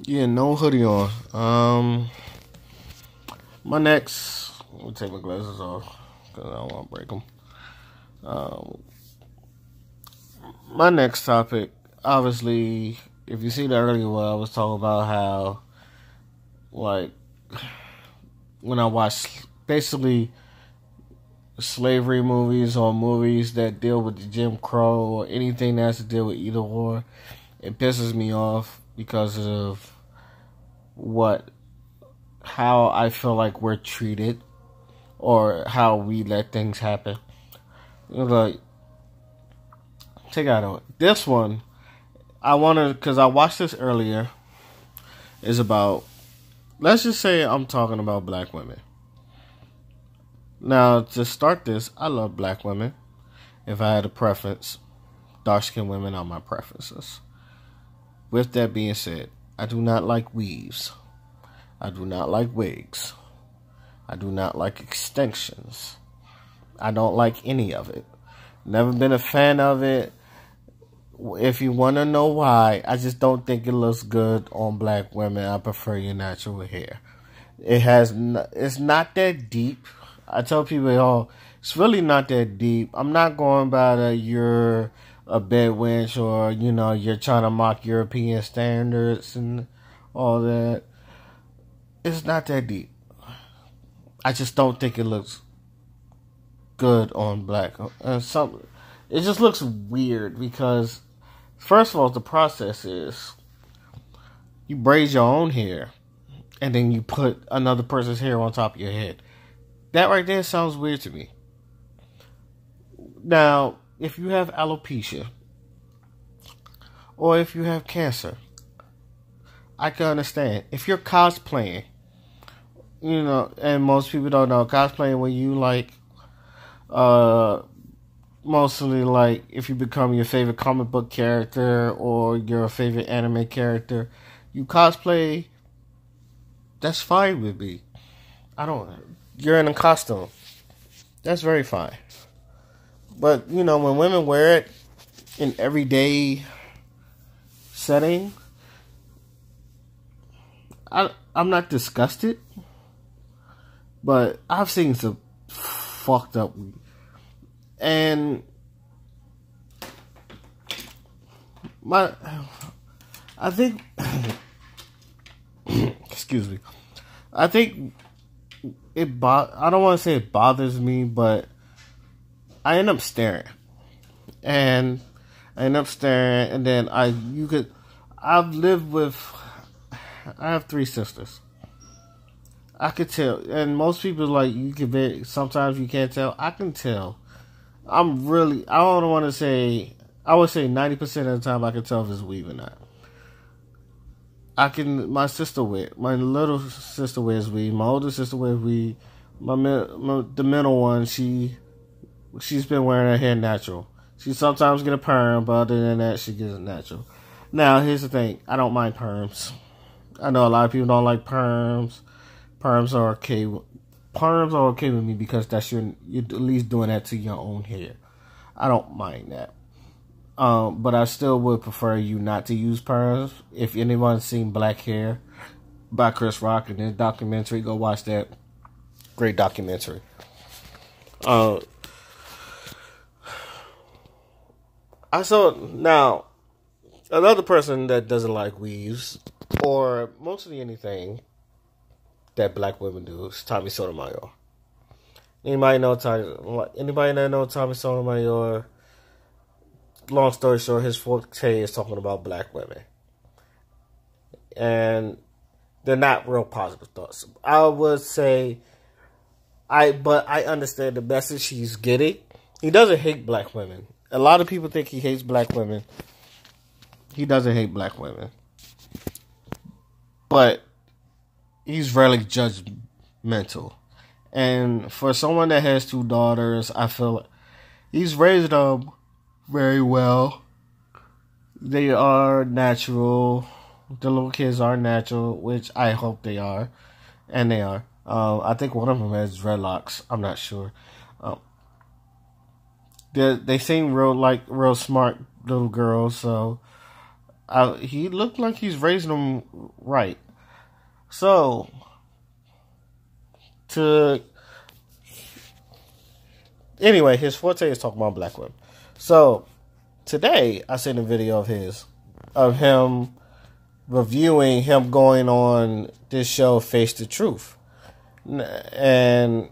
Yeah, no hoodie on. My next. Let me take my glasses off because I don't want to break them. Um, my next topic, obviously, if you see the earlier one, I was talking about how, like, when I watch basically slavery movies or movies that deal with the Jim Crow or anything that has to deal with either war, it pisses me off because of what how I feel like we're treated or how we let things happen. Like, take out on this one. I want to, because I watched this earlier, is about, let's just say I'm talking about black women. Now, to start this, I love black women. If I had a preference, dark skinned women are my preferences. With that being said, I do not like weaves. I do not like wigs. I do not like extensions. I don't like any of it. Never been a fan of it. If you want to know why, I just don't think it looks good on black women. I prefer your natural hair. It's not that deep. I tell people, oh, it's really not that deep. I'm not going by you're a bed wench or, you're trying to mock European standards and all that. It's not that deep. I just don't think it looks good on black. It just looks weird because, first of all, the process is you braid your own hair and then you put another person's hair on top of your head. That right there sounds weird to me. Now, if you have alopecia or if you have cancer, I can understand. If you're cosplaying, and most people don't know, cosplaying when you mostly like if you become your favorite comic book character or your favorite anime character, you cosplay, that's fine with me. You're in a costume. That's very fine. But, when women wear it in everyday setting, I'm not disgusted, but I've seen some fucked up. And I think, excuse me, I think I don't want to say it bothers me, but I end up staring. And and then I have three sisters. I could tell, and most people sometimes you can't tell. I can tell. I don't want to say, I would say 90% of the time I can tell if it's weave or not. My little sister wears weave, my older sister wears weave, the middle one, she's been wearing her hair natural. She sometimes get a perm, but other than that, she gets it natural. Now, here's the thing. I don't mind perms. I know a lot of people don't like perms. Perms are okay. Perms are okay with me because you're at least doing that to your own hair. I don't mind that. But I still would prefer you not to use perms. If anyone's seen Black Hair by Chris Rock in his documentary, go watch that. Great documentary. I saw now another person that doesn't like weaves or mostly anything that black women do is Tommy Sotomayor. Anybody that know Tommy Sotomayor? Long story short, his forte is talking about black women, and they're not real positive thoughts. I would say, but I understand the message he's getting. He doesn't hate black women. A lot of people think he hates black women. He doesn't hate black women, but he's rarely judgmental. And for someone that has two daughters, I feel like he's raised them very well. They are natural. The little kids are natural, which I hope they are. And they are. I think one of them has dreadlocks. I'm not sure. They seem real smart little girls, so he looked like he's raising them right. So, anyway, his forte is talking about black women. So, today I seen a video of him reviewing him going on this show, Face the Truth. And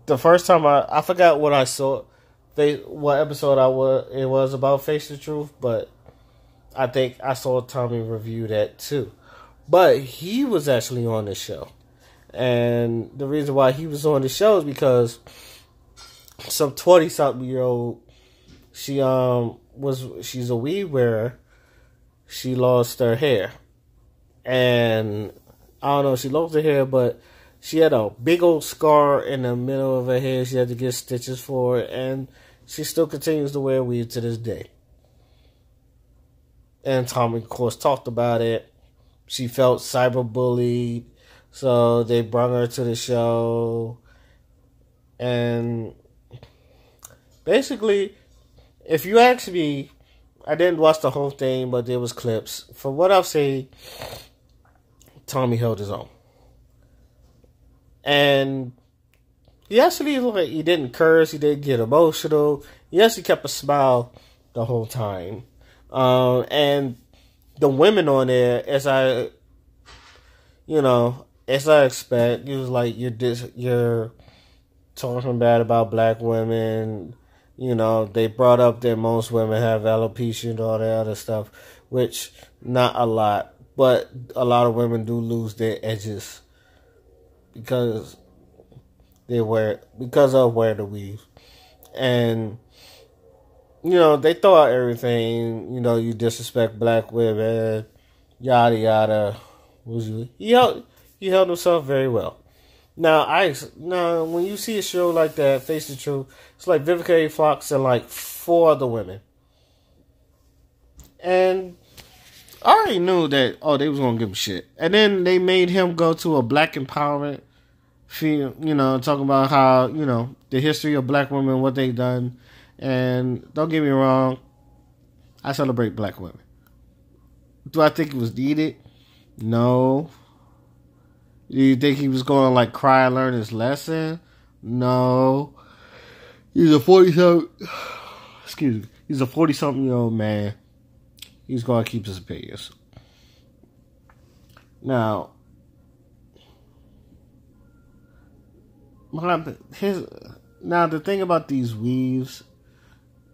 the first time I forgot what I saw, what episode it was about Face the Truth, but I think I saw Tommy review that too. But he was actually on the show. And the reason why he was on the show is because some 20-something-year-old, she's a weed wearer. She lost her hair. And I don't know if she lost her hair, but she had a big old scar in the middle of her head. She had to get stitches for it. And she still continues to wear weed to this day. And Tommy, of course, talked about it. She felt cyberbullied. So they brought her to the show. And basically, if you ask me, I didn't watch the whole thing, but there was clips. From what I've seen, Tommy held his own. And he actually, like, he didn't curse, he didn't get emotional. He actually kept a smile the whole time. And the women on there, as I expect, it was like, you're talking bad about black women. They brought up that most women have alopecia and all that other stuff, which not a lot, but a lot of women do lose their edges because of wearing the weave. And they throw out everything. You disrespect black women, yada yada. He held himself very well. Now, when you see a show like that, Face the Truth, it's like Vivica A. Fox and like 4 other women. And I already knew that, they was going to give him shit. And then they made him go to a black empowerment field, talking about how, the history of black women, what they done. And don't get me wrong, I celebrate black women. Do I think it was needed? No. Do you think he was going to like cry and learn his lesson? No. He's a 40-something-year-old man. He's going to keep his opinions. Now, the thing about these weaves,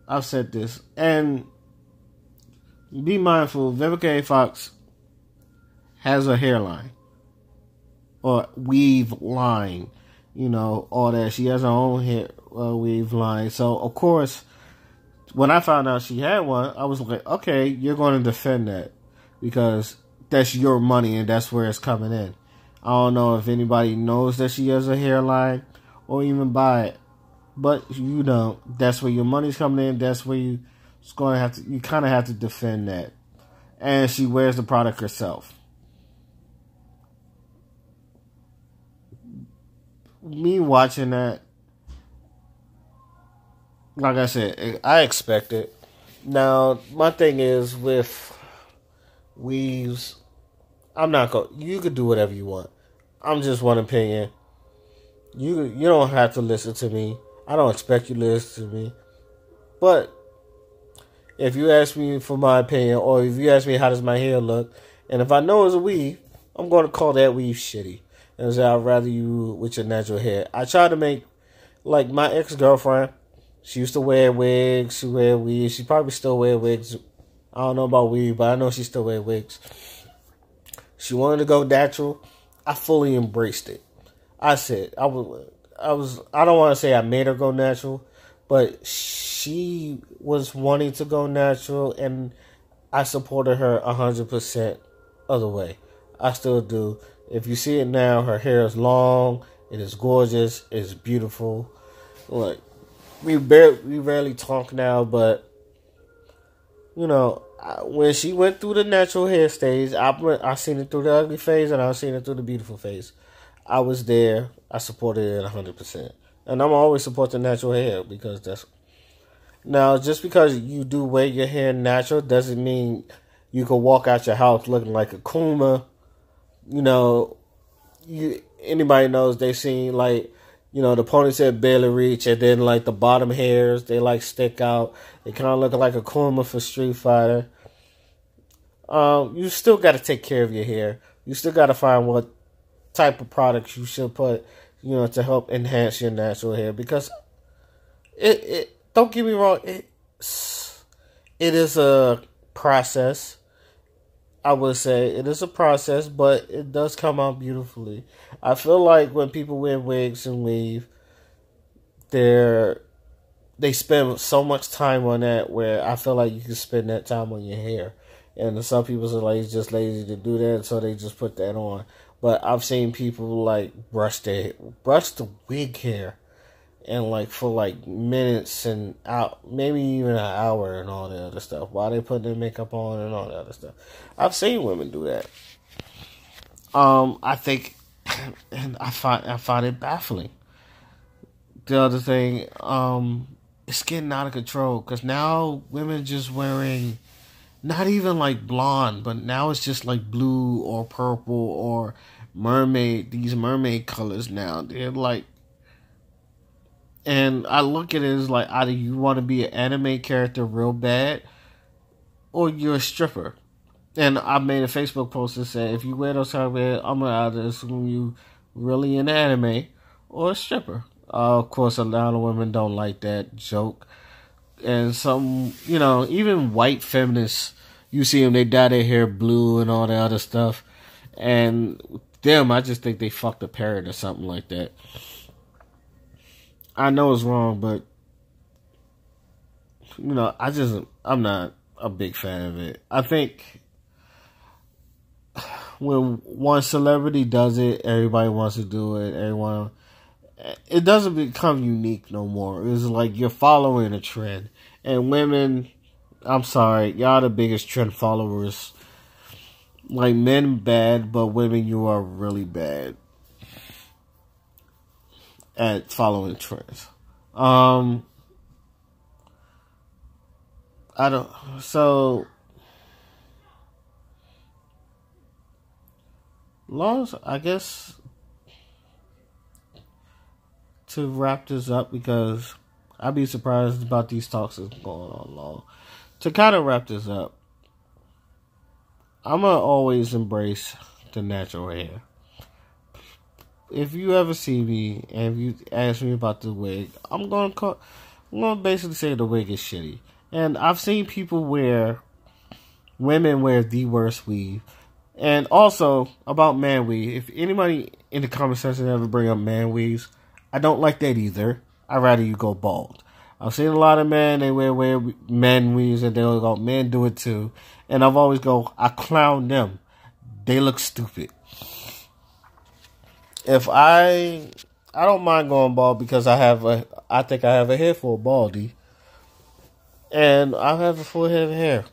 I've said this, and be mindful, Vivica A. Fox has a hairline. Or weave line, all that. She has her own hair weave line. So, of course, when I found out she had one, I was like, okay, you're going to defend that. Because that's your money and that's where it's coming in. I don't know if anybody knows that she has a hairline or even buy it. But, that's where your money's coming in. That's where you kind of have to defend that. And she wears the product herself. Me watching that, like I said, I expect it. Now, my thing is with weaves, you could do whatever you want. I'm just one opinion. You don't have to listen to me. I don't expect you to listen to me. But if you ask me for my opinion, or if you ask me how does my hair look, and if I know it's a weave, I'm going to call that weave shitty. And say, I'd rather you with your natural hair. I try to make, like my ex-girlfriend, she used to wear wigs, she wear weaves, she probably still wear wigs. I don't know about weave, but I know she still wear wigs. She wanted to go natural. I fully embraced it. I said, I don't want to say I made her go natural, but she was wanting to go natural, and I supported her 100% of the way. I still do. If you see it now, her hair is long. It is gorgeous. It's beautiful. Like, we rarely talk now, but when she went through the natural hair stage, I seen it through the ugly phase, and I seen it through the beautiful phase. I was there. I supported it 100%, and I'm always supporting natural hair because that's. Now, just because you do wear your hair natural doesn't mean you could walk out your house looking like a Kuma. You know, anybody knows they seen like, you know, the ponytail barely reach, and then like the bottom hairs, they like stick out. They kind of look like a Kuma for Street Fighter. You still got to take care of your hair. You still got to find what type of products you should put, you know, to help enhance your natural hair. Because it don't get me wrong, it is a process. I would say it is a process, but it does come out beautifully. I feel like when people wear wigs and weave, they spend so much time on that, where I feel like you can spend that time on your hair. And some people are like, just lazy to do that, so they just put that on. But I've seen people like brush the wig hair, and like for like minutes and maybe even an hour and all the other stuff, while they put their makeup on and all the other stuff. I've seen women do that. I think, and I find it baffling. The other thing, it's getting out of control, because now women just wearing not even like blonde, but now it's just like blue or purple or these mermaid colors now. They're like, and I look at it as like, either you want to be an anime character real bad, or you're a stripper. And I made a Facebook post that said, if you wear those kind of wear, I'm going to either assume you really an anime or a stripper. Of course, a lot of women don't like that joke. And some, you know, even white feminists, you see them, they dye their hair blue and all that other stuff. And them, I just think they fucked a parrot or something like that. I know it's wrong, but, you know, I'm not a big fan of it. I think when one celebrity does it, everybody wants to do it. It doesn't become unique no more. It's like you're following a trend. And women, I'm sorry, y'all the biggest trend followers. Like, men bad, but women, you are really bad at following trends. I guess, to wrap this up, because I'd be surprised about these talks that's going on long. To kind of wrap this up, I'm going to always embrace the natural hair. If you ever see me and if you ask me about the wig, I'm going to basically say the wig is shitty. And I've seen women wear the worst weave. And also, about man weave, if anybody in the comment section ever bring up man weaves, I don't like that either. I'd rather you go bald. I've seen a lot of men, they wear man weaves, and they'll go, men do it too. And I've always I clown them. They look stupid. If I don't mind going bald, because I think I have a head for a baldy. And I have a full head of hair.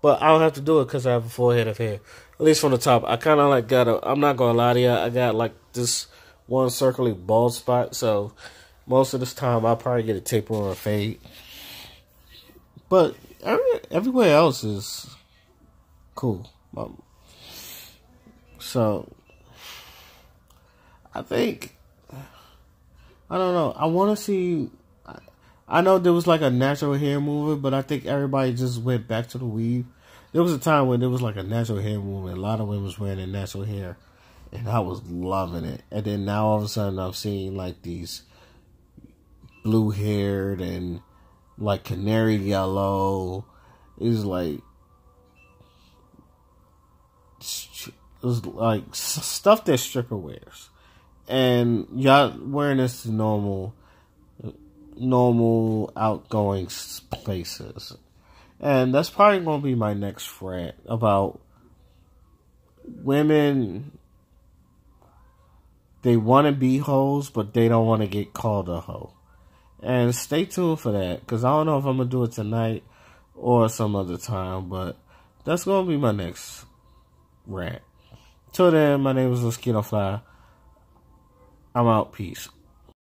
But I don't have to do it because I have a full head of hair. At least from the top. I kind of like I'm not going to lie to you, I got like this one circling bald spot. So most of this time I'll probably get a taper or a fade. But everywhere else is cool. So I think, I don't know, I want to see, I know there was like a natural hair movement, but I think everybody just went back to the weave. There was a time when there was like a natural hair movement. A lot of women was wearing their natural hair, and I was loving it. And then now all of a sudden I'm seeing like these blue haired and like canary yellow. It's like stuff that stripper wears. And y'all wearing this to normal outgoing places. And that's probably going to be my next rant about women. They want to be hoes, but they don't want to get called a hoe. And stay tuned for that, because I don't know if I'm going to do it tonight or some other time, but that's going to be my next rant. Till then, my name is Mosquito Fly. I'm out. Peace.